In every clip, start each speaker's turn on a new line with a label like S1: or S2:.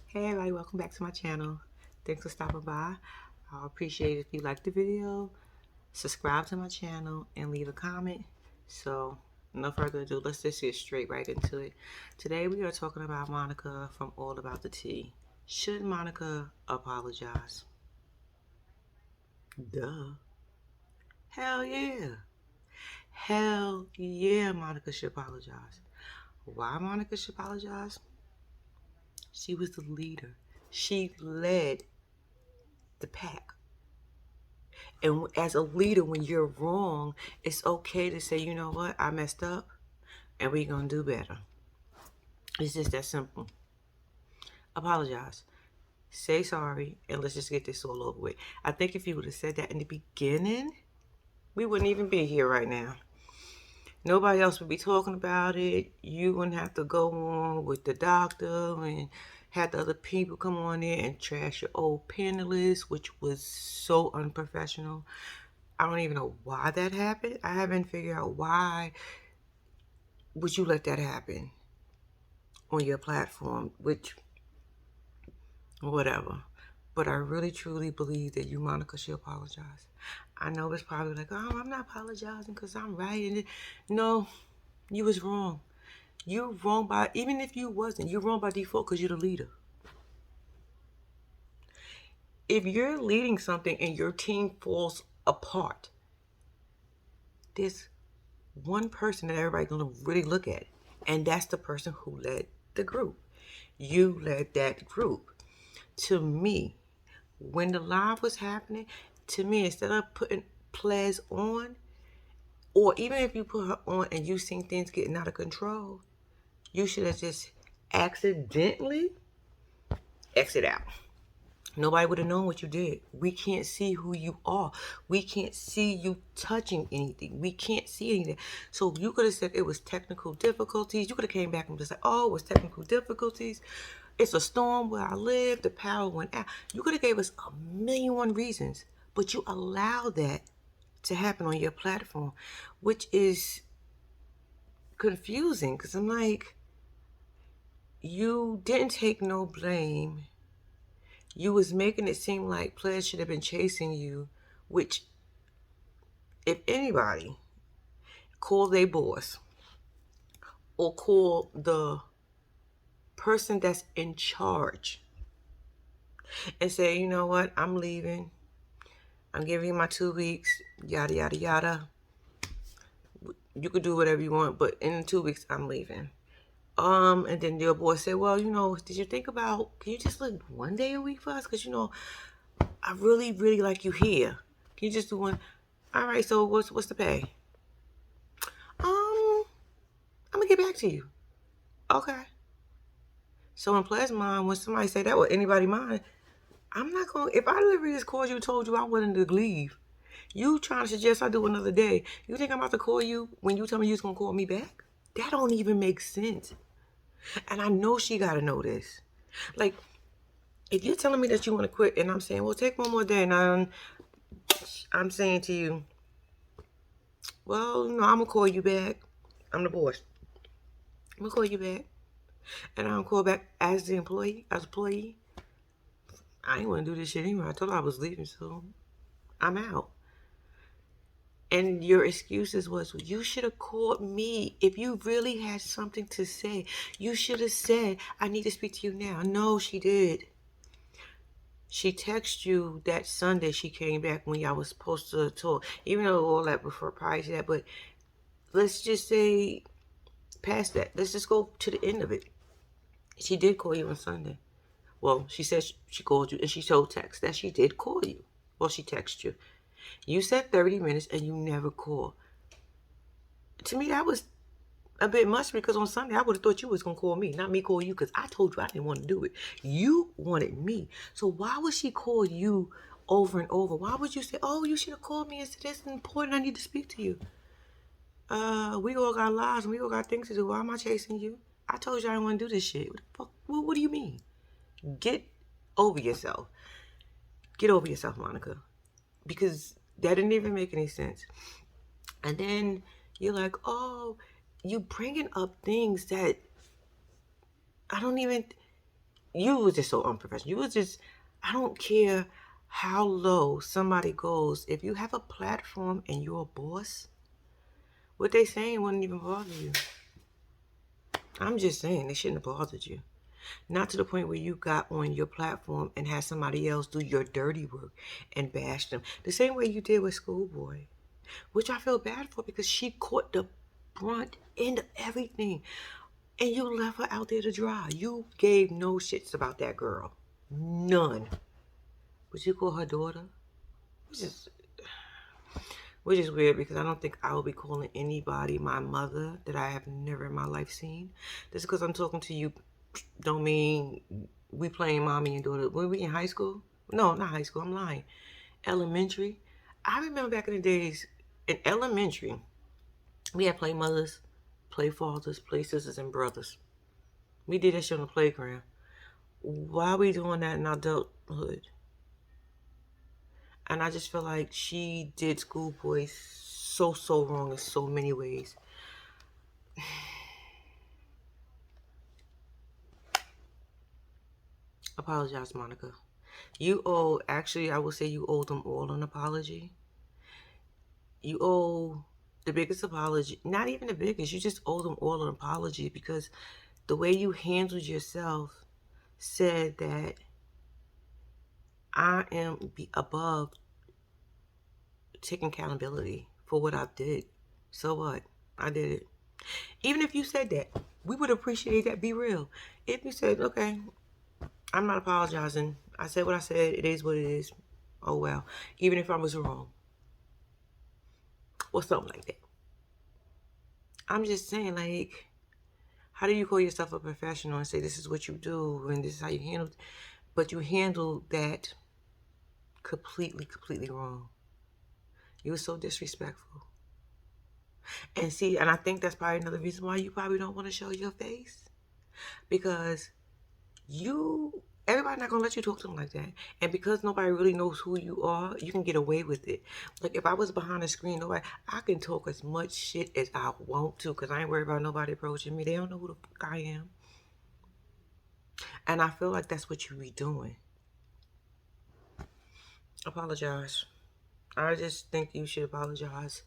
S1: Hey everybody, welcome back to my channel. Thanks for stopping by. I'll appreciate it if you like the video, subscribe to my channel, and leave a comment. So, no further ado, let's just get straight right into it. Today we are talking about Monica from All About the Tea. Should Monica apologize? Duh. Hell yeah. Hell yeah, Monica should apologize. Why Monica should apologize? She was the leader. She led the pack. And as a leader, when you're wrong, it's okay to say, you know what, I messed up and we're going to do better. It's just that simple. Apologize. Say sorry and let's just get this all over with. I think if you would have said that in the beginning, we wouldn't even be here right now. Nobody else would be talking about it. You wouldn't have to go on with the doctor and have the other people come on there and trash your old panelists, which was so unprofessional. I don't even know why that happened. I haven't figured out why would you let that happen on your platform, which, whatever. But I really, truly believe that you, Monica, should apologize. I know it's probably like, oh, I'm not apologizing because I'm right. And no, you was wrong. You're wrong by, even if you wasn't, you're wrong by default because you're the leader. If you're leading something and your team falls apart, there's one person that everybody's going to really look at. And that's the person who led the group. You led that group. To me, when the live was happening, to me, instead of putting Ples on, or even if you put her on and you seen things getting out of control, you should have just accidentally exit out. Nobody would have known what you did. We can't see who you are. We can't see you touching anything. We can't see anything. So you could have said it was technical difficulties. You could have came back and just said, oh, it was technical difficulties. It's a storm where I live. The power went out. You could have gave us a million one reasons. But you allowed that to happen on your platform, which is confusing. Because I'm like, you didn't take no blame. You was making it seem like Pledge should have been chasing you, which, if anybody, call their boss or call the person that's in charge and say, you know what, I'm leaving. I'm giving you my 2 weeks, yada, yada, yada. You could do whatever you want, but in 2 weeks, I'm leaving. And then your boss said, well, you know, did you think about, can you just look 1 day a week for us? Because, you know, I really, really like you here. Can you just do one? All right, so what's the pay? I'm gonna get back to you. Okay. So in Pled's mind, when somebody say that or anybody mind, I'm not gonna, if I literally just called you and told you I wanted to leave, you trying to suggest I do another day, you think I'm about to call you when you tell me you're gonna call me back? That don't even make sense. And I know she gotta know this. Like, if you're telling me that you want to quit and I'm saying, well, take 1 more day, and I'm saying to you, well, no, I'm gonna call you back. I'm the boss. I'm gonna call you back. And I'm call back as the employee, as employee. I ain't want to do this shit anyway. I told her I was leaving, so I'm out. And your excuses was, you should have called me. If you really had something to say, you should have said, I need to speak to you now. No, she did. She texted you that Sunday she came back when y'all was supposed to talk. Even though all that before prior to that, but let's just say past that. Let's just go to the end of it. She did call you on Sunday. Well, she said she called you and she told text that she did call you. Well, she texted you. You said 30 minutes and you never called. To me, that was a bit much because on Sunday I would have thought you was going to call me, not me call you, because I told you I didn't want to do it. You wanted me. So why would she call you over and over? Why would you say, oh, you should have called me and said, this is important, I need to speak to you. We all got lives and we all got things to do. Why am I chasing you? I told you I didn't want to do this shit. What the fuck? What do you mean? Get over yourself. Get over yourself, Monica. Because that didn't even make any sense. And then you're like, oh, you bringing up things that, I don't even, you was just so unprofessional. You was just, I don't care how low somebody goes. If you have a platform and you're a boss, what they saying wouldn't even bother you. I'm just saying they shouldn't have bothered you. Not to the point where you got on your platform and had somebody else do your dirty work and bash them. The same way you did with Schoolboy, which I feel bad for because she caught the brunt end of everything. And you left her out there to dry. You gave no shits about that girl. None. But you call her daughter? Which is weird because I don't think I will be calling anybody my mother that I have never in my life seen. Just because I'm talking to you don't mean we playing mommy and daughter. Were we in high school? No, not high school. I'm lying. Elementary. I remember back in the days in elementary, we had play mothers, play fathers, play sisters, and brothers. We did that shit on the playground. Why are we doing that in adulthood? And I just feel like she did Schoolboy so wrong in so many ways. Apologize, Monica. You owe, actually, I will say you owe them all an apology. You owe the biggest apology. Not even the biggest. You just owe them all an apology because the way you handled yourself said that I am above taking accountability for what I did. So what? I did it. Even if you said that, we would appreciate that. Be real. If you said, okay, I'm not apologizing. I said what I said. It is what it is. Oh, well. Even if I was wrong. Or something like that. I'm just saying, like, how do you call yourself a professional and say this is what you do and this is how you handle it? But you handled that completely wrong. You were so disrespectful. And see, and I think that's probably another reason why you probably don't want to show your face. Because everybody not going to let you talk to them like that. And because nobody really knows who you are, you can get away with it. Like if I was behind the screen, I can talk as much shit as I want to because I ain't worried about nobody approaching me. They don't know who the fuck I am. And I feel like that's what you be doing. Apologize. I just think you should apologize.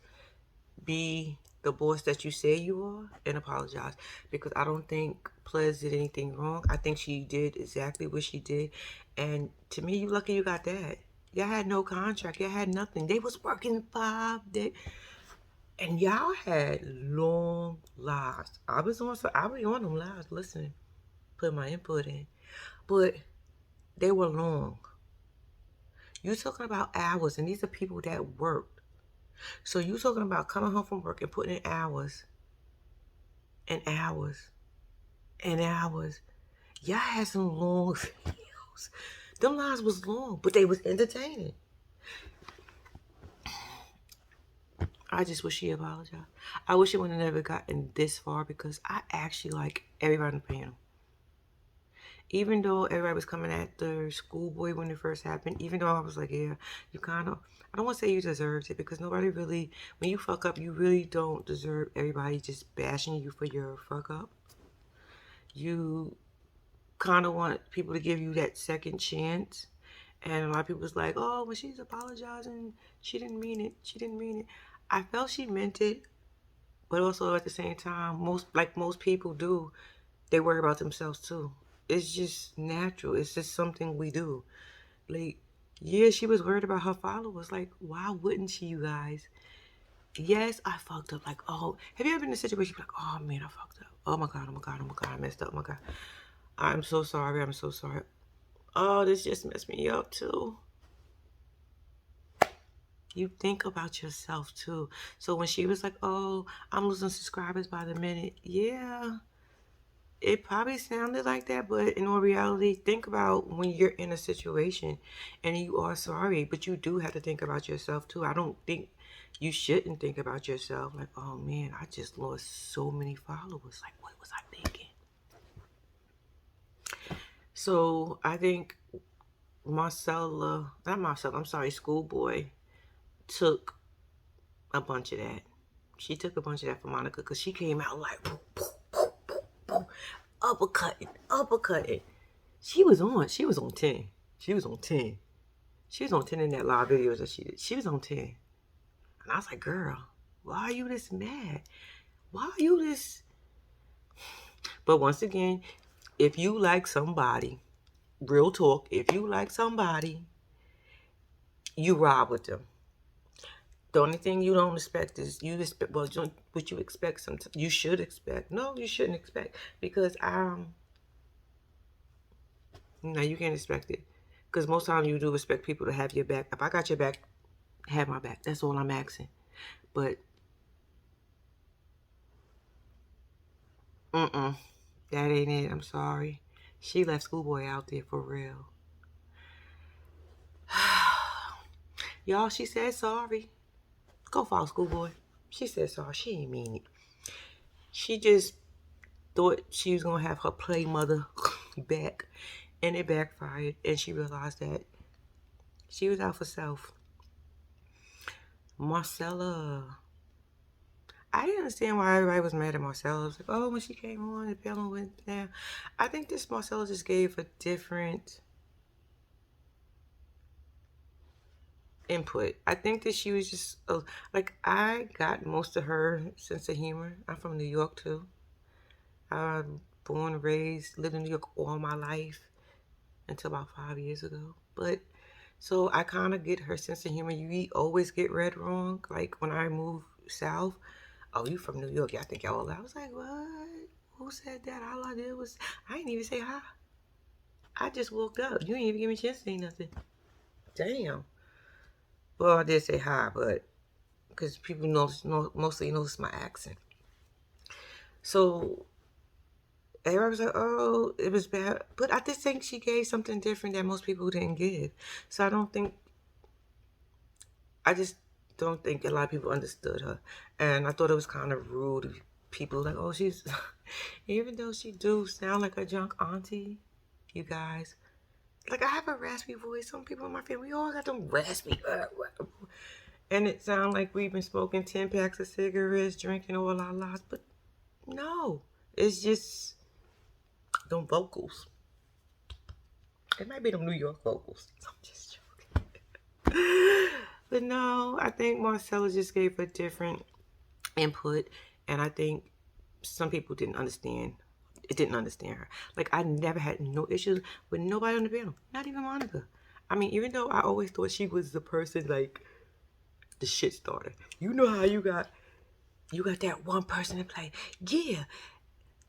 S1: Be the boss that you say you are and apologize. Because I don't think Ples did anything wrong. I think she did exactly what she did. And to me, you lucky you got that. Y'all had no contract. Y'all had nothing. They was working 5 days. And y'all had long lives. I be on them lives listening, put my input in. But they were long. You talking about hours, and these are people that worked. So you talking about coming home from work and putting in hours and hours and hours. Y'all had some long videos. Them lives was long, but they was entertaining. I just wish she apologized. I wish it would have never gotten this far because I actually like everybody on the panel. Even though everybody was coming after Schoolboy when it first happened, even though I was like, yeah, you kind of, I don't want to say you deserved it because nobody really, when you fuck up, you really don't deserve everybody just bashing you for your fuck up. You kind of want people to give you that second chance. And a lot of people was like, oh, when she's apologizing, she didn't mean it. She didn't mean it. I felt she meant it. But also at the same time, most people do, they worry about themselves too. It's just natural. It's just something we do. Like, yeah, she was worried about her followers. Like, why wouldn't she, you guys? Yes, I fucked up. Like, oh, have you ever been in a situation like, oh man, I fucked up. Oh my God, I messed up. Oh my God. I'm so sorry. Oh, this just messed me up too. You think about yourself too. So when she was like, oh, I'm losing subscribers by the minute. Yeah, it probably sounded like that, but in all reality, think about when you're in a situation and you are sorry, but you do have to think about yourself too. I don't think you shouldn't think about yourself like, oh man, I just lost so many followers. Like, what was I thinking? So I think Schoolboy took a bunch of that. She took a bunch of that for Monica because she came out like, boom, boom, boom, boom. uppercutting. She was on 10. She was on 10. She was on 10 in that live videos that she did. She was on 10. And I was like, girl, why are you this mad? Why are you this? But once again, if you like somebody, real talk, if you like somebody, you ride with them. The only thing you don't expect is what you expect sometimes. You should expect. No, you shouldn't expect. Because no, you can't expect it. Because most times you do expect people to have your back. If I got your back, have my back. That's all I'm asking. But that ain't it. I'm sorry. She left Schoolboy out there for real. Y'all, she said sorry. Go follow Schoolboy. She said sorry. She ain't mean it. She just thought she was gonna have her play mother back, and it backfired. And she realized that she was out for self. Marcella. I didn't understand why everybody was mad at Marcella. It was like, oh, when she came on, the panel went down. I think this Marcella just gave a different input. I think that she was just like, I got most of her sense of humor. I'm from New York too. I'm born and raised, lived in New York all my life until about 5 years ago. But so I kind of get her sense of humor. You always get read wrong. Like when I moved south, oh, you from New York? Yeah, I think y'all. I was like, what? Who said that? All I did was, I didn't even say hi. I just woke up. You didn't even give me a chance to say nothing. Damn. Well, I did say hi, but because people mostly notice my accent. So everybody was like, oh, it was bad. But I just think she gave something different that most people didn't give. So I just don't think a lot of people understood her. And I thought it was kind of rude. People like, oh, she's, even though she do sound like a drunk auntie, you guys, like I have a raspy voice. Some people in my family, we all got them raspy, and it sounds like we've been smoking 10 packs of cigarettes, drinking all our lives. But no, it's just them vocals. It might be them New York vocals. I'm just joking. But no, I think Marcella just gave a different input, and I think some people didn't understand. It didn't understand her. Like I never had no issues with nobody on the panel, not even Monica. I mean, even though I always thought she was the person like the shit starter. You know how you got that one person to play. Yeah,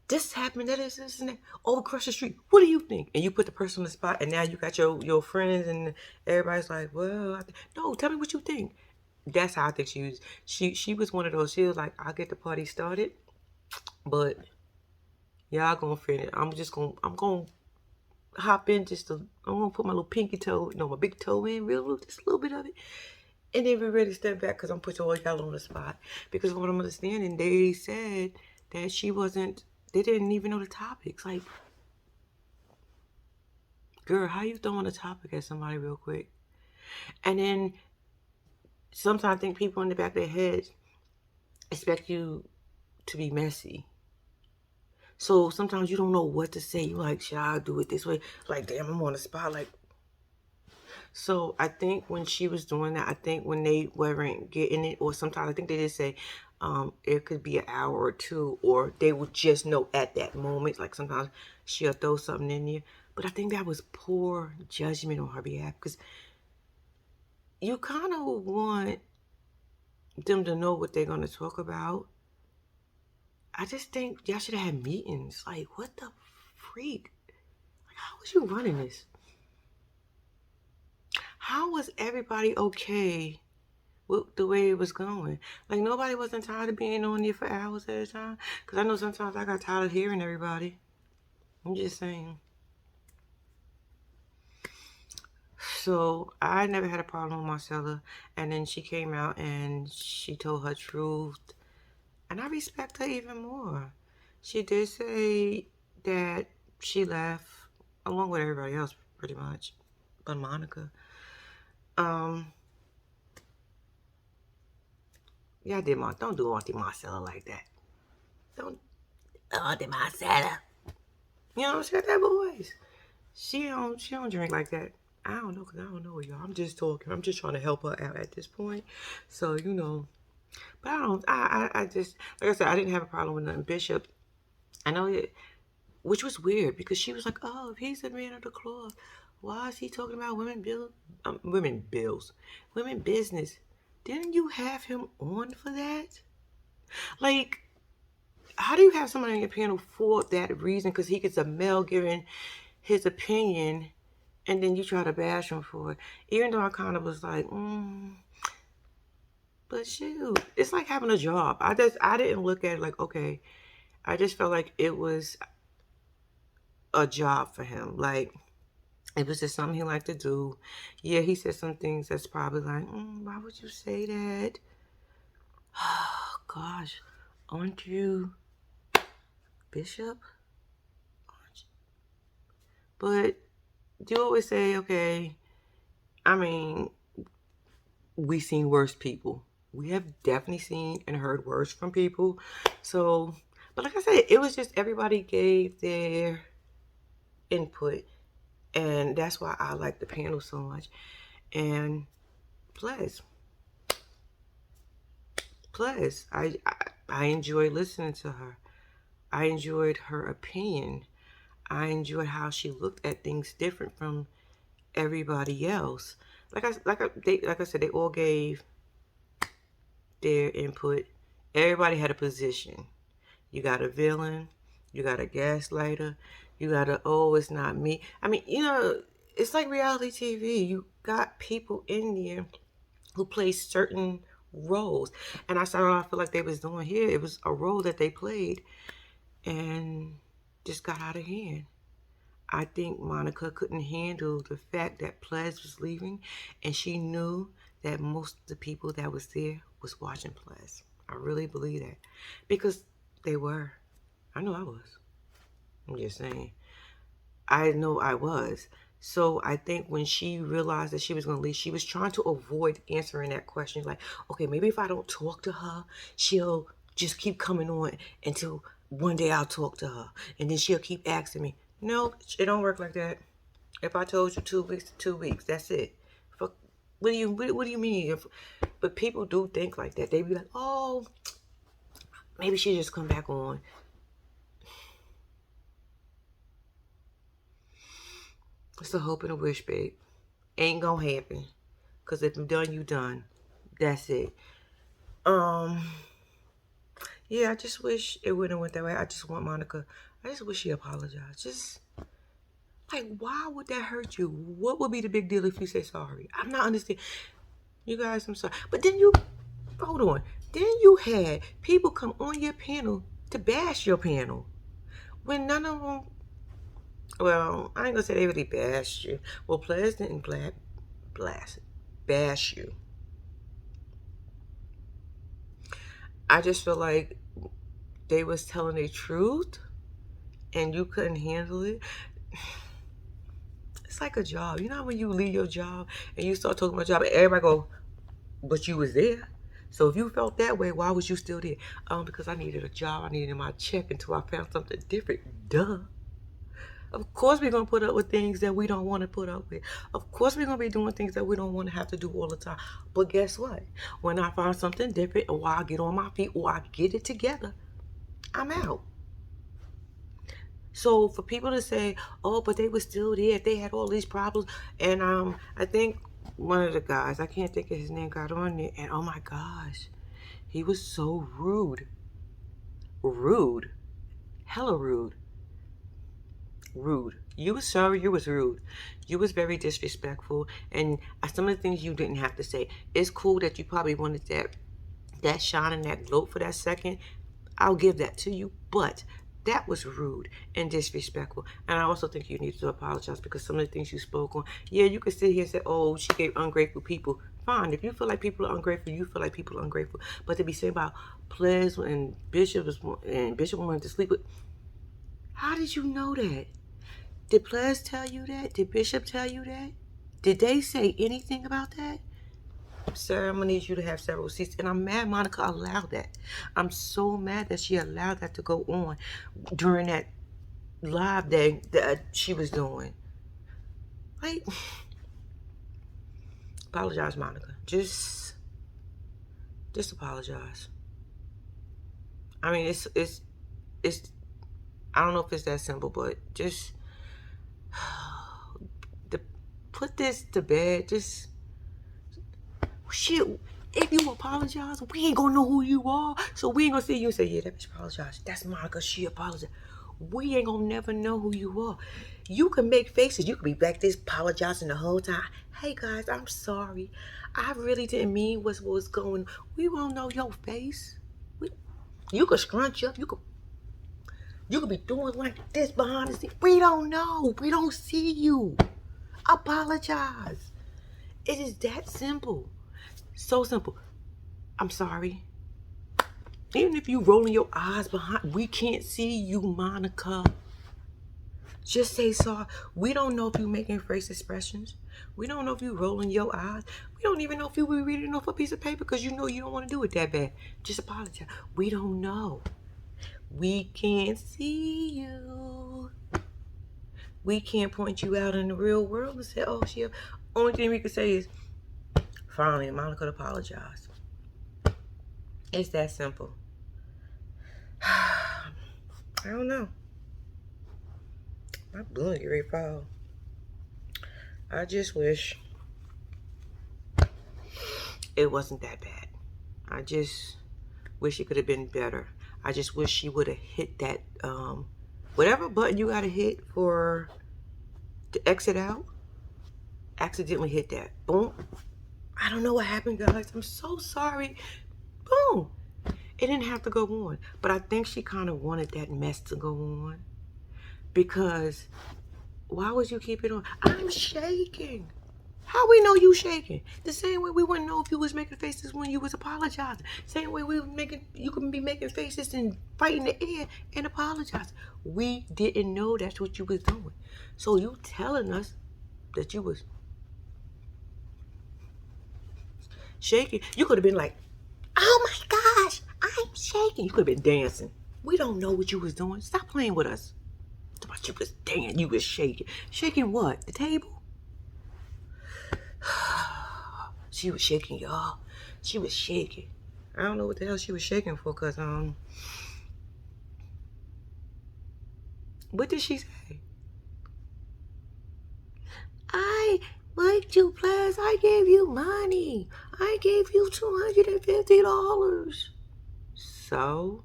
S1: this happened. That is this and that. Over across the street. What do you think? And you put the person on the spot, and now you got your friends, and everybody's like, well, no, tell me what you think. That's how I think she was. She was one of those. She was like, I'll get the party started, but y'all gonna finish. I'm gonna hop in I'm gonna put my little pinky toe, my big toe in, just a little bit of it. And then we're ready to step back because I'm putting all y'all on the spot. Because from what I'm understanding, they said that they didn't even know the topics. Like, girl, how you throwing a topic at somebody real quick? And then sometimes I think people in the back of their heads expect you to be messy. So sometimes you don't know what to say. You're like, should I do it this way? Like, damn, I'm on the spot. Like, so I think when she was doing that, I think when they weren't getting it, or sometimes I think they did say it could be an hour or two, or they would just know at that moment. Like sometimes she'll throw something in there. But I think that was poor judgment on her behalf because you kind of want them to know what they're going to talk about. I just think y'all should have had meetings. Like, what the freak? Like, how was you running this? How was everybody okay with the way it was going? Like, nobody wasn't tired of being on there for hours at a time? Because I know sometimes I got tired of hearing everybody. I'm just saying. So, I never had a problem with Marcella. And then she came out and she told her truth. And I respect her even more. She did say that she left along with everybody else, pretty much, but Monica. Yeah, don't do Auntie Marcella like that. Don't, Auntie Marcella. You know, she got that voice. She don't drink like that. I don't know, cause I don't know y'all. I'm just talking. I'm just trying to help her out at this point. So but I don't. I just like I said, I didn't have a problem with nothing. Bishop, I know it, which was weird because she was like, "Oh, if he's a man of the cloth, why is he talking about women business? Didn't you have him on for that? Like, how do you have somebody on your panel for that reason? Because he gets a male giving his opinion, and then you try to bash him for it. Even though I kind of was like, but shoot, it's like having a job. I didn't look at it like, okay. I just felt like it was a job for him. Like, it was just something he liked to do. Yeah, he said some things that's probably like, why would you say that? Oh, gosh, aren't you Bishop? But you always say, okay, I mean, we've seen worse people. We have definitely seen and heard worse from people. So, but like I said, it was just everybody gave their input. And that's why I like the panel so much. And plus, I enjoyed listening to her. I enjoyed her opinion. I enjoyed how she looked at things different from everybody else. Like I said, they all gave their input. Everybody had a position. You got a villain, you got a gaslighter, you got a, oh, it's not me. I mean, it's like reality TV. You got people in there who play certain roles. And I started off feel like they was doing here. It was a role that they played and just got out of hand. I think Monica couldn't handle the fact that Ples was leaving, and she knew that most of the people that was there was watching Ples. I really believe that. Because they were. I know I was. I'm just saying. I know I was. So I think when she realized that she was going to leave, she was trying to avoid answering that question. Like, okay, maybe if I don't talk to her, she'll just keep coming on until one day I'll talk to her. And then she'll keep asking me. No, it don't work like that. If I told you 2 weeks, 2 weeks, that's it. What do you mean? But people do think like that. They be like, oh, maybe she just come back on. It's a hope and a wish, babe. Ain't gonna happen. Cause if you done, you done. That's it. Yeah, I just wish it wouldn't have went that way. I just want Monica. I just wish she apologized. Just like, why would that hurt you? What would be the big deal if you say sorry? I'm not understanding. You guys, I'm sorry. But then hold on. Then you had people come on your panel to bash your panel when none of them. Well, I ain't gonna say they really bashed you. Well, players didn't bash you. I just feel like they was telling the truth and you couldn't handle it. It's like a job. You know when you leave your job and you start talking about job and everybody go, but you was there. So if you felt that way, why was you still there? Because I needed a job. I needed my check until I found something different. Duh. Of course we're going to put up with things that we don't want to put up with. Of course we're going to be doing things that we don't want to have to do all the time. But guess what? When I find something different or I get on my feet or I get it together, I'm out. So for people to say, oh, but they were still there if they had all these problems. And I think one of the guys, I can't think of his name, got on there. And oh my gosh, he was so rude. Rude. Hella rude. Rude. You was sorry, you was rude. You was very disrespectful. And some of the things you didn't have to say. It's cool that you probably wanted that shine and that glow for that second. I'll give that to you. But that was rude and disrespectful. And I also think you need to apologize because some of the things you spoke on, yeah, you could sit here and say, oh, she gave ungrateful people. Fine. If you feel like people are ungrateful, you feel like people are ungrateful. But to be saying about Ples and Bishop wanted to sleep with, how did you know that? Did Ples tell you that? Did Bishop tell you that? Did they say anything about that? Sir, I'm gonna need you to have several seats. And I'm mad Monica allowed that. I'm so mad that she allowed that to go on during that live that she was doing. Like, apologize, Monica. Just apologize. I mean, it's. I don't know if it's that simple, but just to put this to bed. Just shit. If you apologize, we ain't gonna know who you are. So we ain't gonna see you and say, yeah, that bitch apologized. That's Monica. She apologized. We ain't gonna never know who you are. You can make faces. You can be back there apologizing the whole time. Hey guys, I'm sorry. I really didn't mean what was going. We won't know your face. You could scrunch up. You could be doing like this behind the scenes. We don't know. We don't see you. Apologize. It is that simple. So simple. I'm sorry. Even if you rolling your eyes behind, we can't see you, Monica. Just say sorry. We don't know if you making face expressions. We don't know if you rolling your eyes. We don't even know if you be reading off a piece of paper because you know you don't want to do it that bad. Just apologize. We don't know. We can't see you. We can't point you out in the real world and say, oh, she. Only thing we can say is, finally, Monica apologized. It's that simple. I don't know. My blood get ready to fall. I just wish it wasn't that bad. I just wish it could have been better. I just wish she would have hit that, whatever button you got to hit to exit out, accidentally hit that. Boom. I don't know what happened, guys. I'm so sorry. Boom. It didn't have to go on. But I think she kind of wanted that mess to go on. Because why would you keep it on? I'm shaking. How we know you shaking? The same way we wouldn't know if you was making faces when you was apologizing. Same way you can be making faces and fighting the air and apologize. We didn't know that's what you was doing. So you telling us that you was shaking. You could have been like, oh my gosh, I'm shaking. You could have been dancing. We don't know what you was doing. Stop playing with us. You was dancing. You was shaking. Shaking what? The table? She was shaking, y'all. She was shaking. I don't know what the hell she was shaking for, cause what did she say? I liked you, plus I gave you money. I gave you $250. So,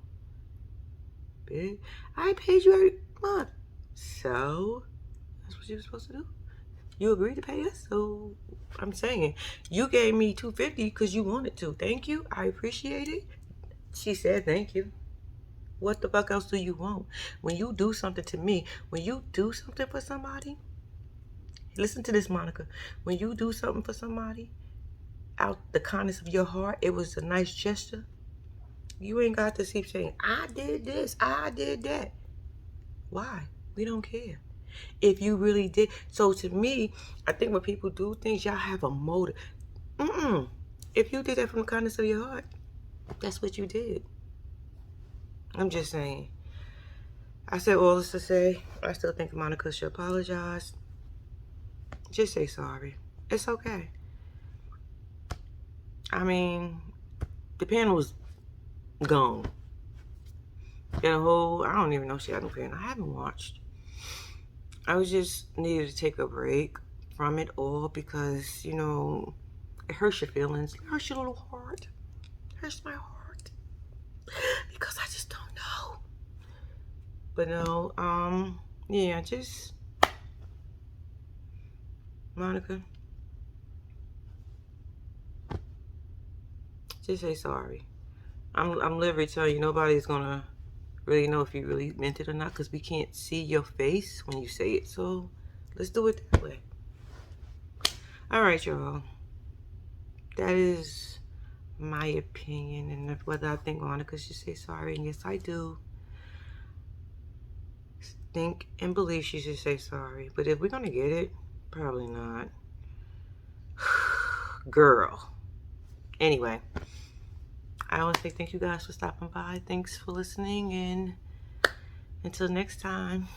S1: bitch, I paid you every month. So, that's what you were supposed to do. You agreed to pay us, so I'm saying you gave me $250 because you wanted to. Thank you. I appreciate it. She said thank you. What the fuck else do you want? When you do something to me, when you do something for somebody, listen to this, Monica. When you do something for somebody, out the kindness of your heart, it was a nice gesture. You ain't got to keep saying, I did this, I did that. Why? We don't care. If you really did. So to me, I think when people do things, y'all have a motive. If you did that from the kindness of your heart, that's what you did. I'm just saying. I said all this to say, I still think Monica should apologize. Just say sorry. It's okay. I mean, the panel was gone. I don't even know if she had no panel. I haven't watched. I was just needed to take a break from it all because, it hurts your feelings. It hurts your little heart. It hurts my heart. Because I just don't know. But no, yeah, just Monica. Just say sorry. I'm literally telling you, nobody's gonna really know if you really meant it or not because we can't see your face when you say it. So let's do it that way. All right, y'all. That is my opinion, and whether I think Monica should say sorry, and yes, I do think and believe she should say sorry. But if we're gonna get it, probably not. Girl. Anyway, I want to say thank you guys for stopping by. Thanks for listening, and until next time.